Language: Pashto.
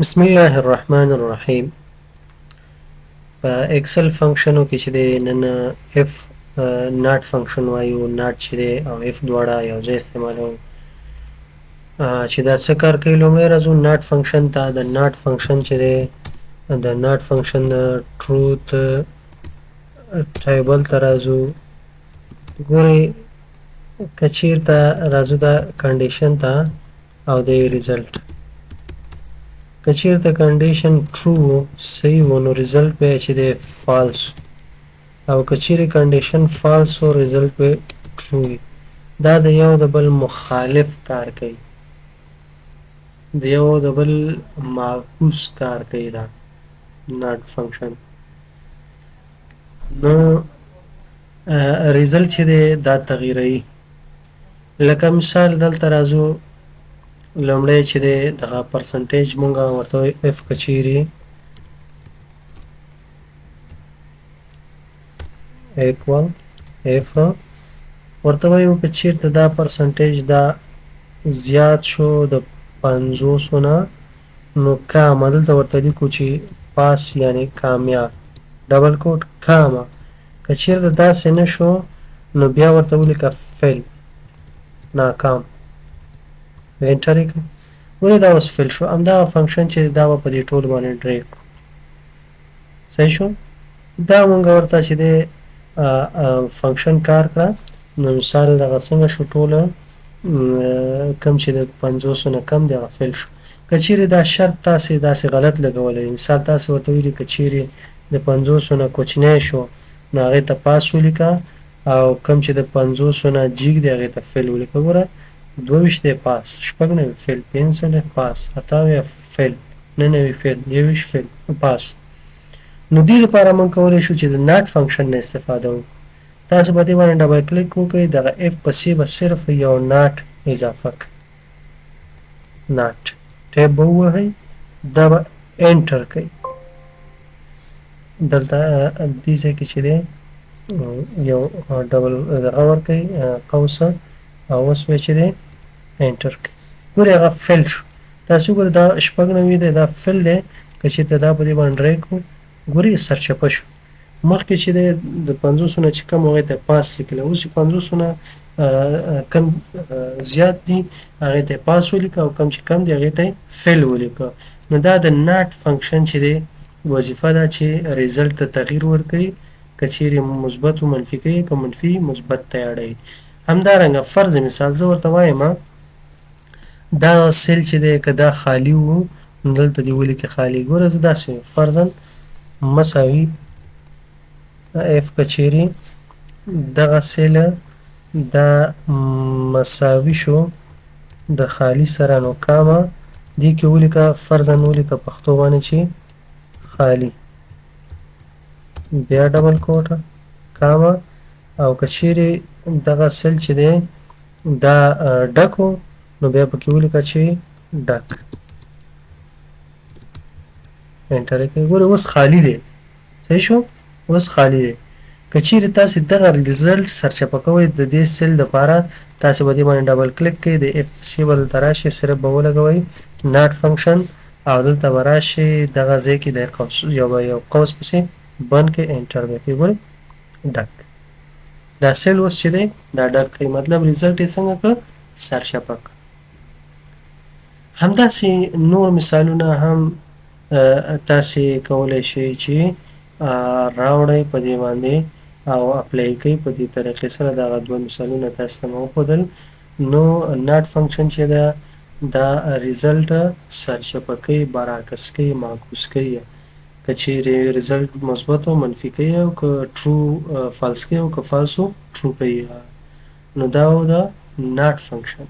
بسم الله الرحمن الرحیم. په ایکسل فنکشنو کې چې دی نن اف ناٹ فنکشن وایو. ناٹ چې دی او اف دواړه یو ځای استعمالوو. چې دا څه کار کوي، لومړی راځو ناٹ فنکشن ته. د ناٹ فنکشن چې دی د ناٹ فنکشن د ټروت ټیبل ته راځو. ګورئ که چیرته راځو دا کنډیشن ته او د ریزلټ، که چیرته کنډیشن ټرو صحیح و نو ریزلټ به چې دی فالس، او که چیرې کنډیشن فالس و ریزلټ به ټرو وي. دا د یو د بل مخالف کار کوي، د یو د بل معکوس کار کوي دا ناٹ فنکشن. نو ریزلټ چې دی دا تغییروي. لکه مثال دلته راځو، لومړی چې دی دغه پرسنټیج مونږه ورته وایو اف که چیرې ایکوال اف ورته وایو که چیرته دا پرسنټیج دا زیات شو د 50 نه، نو کامه دلته ورته لیکو چې پاس یعنی کامیاب ډبل کوټ کامه. که چیرته داسې نه شو نو بیا ورته ولیکه فیل ناکام، انټر یې کړئ. ولې دا اوس فیل شو؟ همدغه فنکشن چې دا به په دې ټولو باندې ډرې کړو. صحیح شو؟ دا مونږ ورته چې دی فنکشن کار کړه. نو مثال دغه څنګه شو، ټوله کم چې د 50 نه کم دی هغه فیل شو. که چیرې دا شرط تاسې داسې غلط لګولی، مثال تاسې ورته ویلي که چیرې د 50 نه کوچنی شو نو هغې ته پاس ولیکه، او کم چې د 50 نه جیګ دی هغې ته فیل ولیکه. ګوره 22 دی پاس، 96 فیل، 65 پاس، 78 فیل، 99 فیل، 21 فیل پاس. نو دې لپاره موږ کولی شو چې د ناٹ فنکشن نه استفاده وکړو. تاسو په دې باندې ډبل کلیک وکړئ، دغه اف پسې به صرف یو ناٹ اضافه کړئ، ناٹ ټیب به ووهئ، دا به انټر کړئ. دلته دې ځای کې چې دی یو ډبل دغه ورکړئ قوسه، او اوس به چې دی انټر کړئ. ګورئ هغه فیل شو. تاسو ګورئ دا 96 دی، دا فیل دی. که چېرته دا په دې باندې ډرې کړو، ګورئ سرچپه شو. مخکې چې دی د 50 نه چې کم هغې ته پاس لیکلی، اوس چې 50 نه کم زیات دي هغې ته پاس ولیکه، او کم چې کم دی هغې ته فیل ولیکه. نو دا د ناٹ فنکشن چې دی وظیفه ده چې ریزلټ ته تغییر ورکوي، که چیرې مثبت و منفي کوي، که منفي مثبت ته یې اړوي. همدارنګه فرض مثال زه ورته وایم دا سیل چې دی که دا خالي و نو دلته دې ولیکې خالي. ګوره زه داسې فرضاً مساوي اف که چیرې دغه سیل دا مساوي شو د خالي سره، نو کامه دې کې ولیکه، فرضاً ولیکه پښتو باندې چې خالي، بیا ډبل کوټه کامه. او که چیرې دغه سیل چې دی دا ډک و نو بیا پکې ولیکه چې ډک، انټر یې کړئ. ګورئ اوس خالي دی. صحیح شو؟ اوس خالي دی. که چیرې تاسې دغه ریزلټ سرچپه کوئ د دې سیل دپاره، تاسې به دې باندې ډبل کلیک کړئ، د اف پسې به دلته راشئ، صرف به ولګوئ ناٹ فنکشن، او دلته به راشئ دغه ځای کې د یو قوس پسې بند کړئ، انټر به کړئ. ګورئ ډک، دا سیل اوس چې دی دا ډک کوي، مطلب ریزلټ یې څنګه که سرچپه کړ. همداسې نور مثالونه هم تاسې کولی شئ چې راوړئ په دې باندې او اپلای کوئ. په دې طریقې سره دغه دوه مثالونه تاسو ته مې وښودل. نو ناٹ فنکشن چې ده دا ریزلټ سرچپه کوي، برعکس کوي، معکوس کوي. که چیرې ریزلټ مثبت او منفي کوي، او که ټرو فالس کوي، او که فالس او ټرو کوي. نو دا و د ناٹ فنکشن.